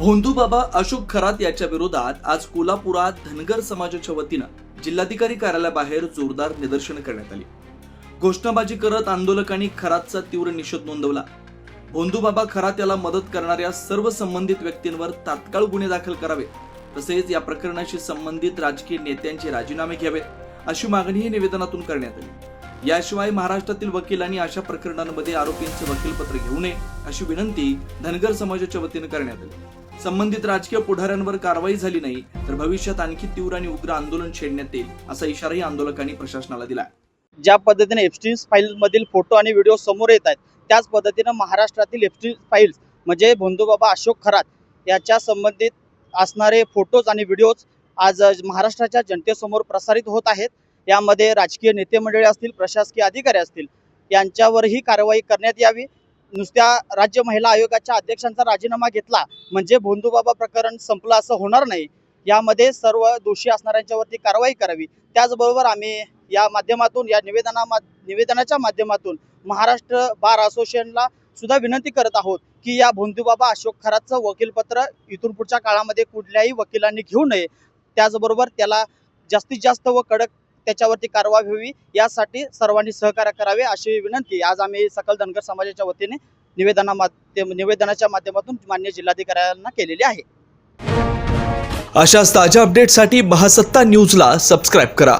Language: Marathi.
भोंदू बाबा अशोक खरात याच्या विरोधात आज कोल्हापुरात धनगर समाजाच्या वतीनं जिल्हाधिकारी कार्यालयाबाहेर जोरदार निदर्शन करण्यात आली। घोषणाबाजी करत आंदोलकांनी खरातचा तीव्र निषेध नोंदवला। भोंदू बाबा खरात याला मदत करणाऱ्या सर्व संबंधित व्यक्तींवर तात्काळ गुन्हे दाखल करावे, तसेच या प्रकरणाशी संबंधित राजकीय नेत्यांचे राजीनामे घ्यावेत अशी मागणी निवेदनातून करण्यात आली। याशिवाय महाराष्ट्रातील वकिलांनी अशा प्रकरणांमध्ये आरोपींचे वकीलपत्र घेऊ नये अशी विनंती धनगर समाजाच्या वतीने करण्यात आली। संबंधित राजकीय पुढाऱ्यांवर कारवाई झाली नाही तर भविष्यात आणखी तीव्र आणि उग्र आंदोलन छेडण्यात येईल असा इशाराही आंदोलकांनी प्रशासनाला दिला। ज्या पद्धतीने एप्स्टीन फाइल्स मधील फोटो आणि व्हिडिओ समोर येत आहेत, त्याच पद्धतीने महाराष्ट्रातील एप्स्टीन फाइल्स म्हणजे भोंदू बाबा अशोक खरात याच्या संबंधित असणारे फोटोज आणि व्हिडिओज आज महाराष्ट्राच्या जनतेसमोर प्रसारित होत आहेत। यामध्ये राजकीय नेते मंडळी असतील, प्रशासकीय अधिकारी असतील, यांच्यावरही कारवाई करण्यात यावी। नुसत्या राज्य महिला आयोगाच्या अध्यक्षांचा राजीनामा घेतला म्हणजे भोंदू बाबा प्रकरण संपलं असं होणार नाही। यामध्ये सर्व दोषी असणाऱ्यांच्यावरती कारवाई करावी। त्याचबरोबर आम्ही या माध्यमातून या निवेदनाच्या माध्यमातून महाराष्ट्र बार असोसिएशनला सुद्धा विनंती करत आहोत की या भोंदू बाबा अशोक खरातचं वकीलपत्र इथून पुढच्या काळामध्ये कुठल्याही वकिलांनी घेऊ नये। त्याचबरोबर त्याला जास्तीत जास्त व कडक त्याच्यावरती कारवाई व्हावी, यासाठी सर्वांनी सहकार्य करावे अशी विनंती आज आम्ही सकल धनगर समाजाच्या वतीने निवेदनाच्या माध्यमातून माननीय जिल्हाधिकाऱ्यांना केलेली आहे। अशाच ताज्या अपडेटसाठी महासत्ता न्यूजला सबस्क्राईब करा।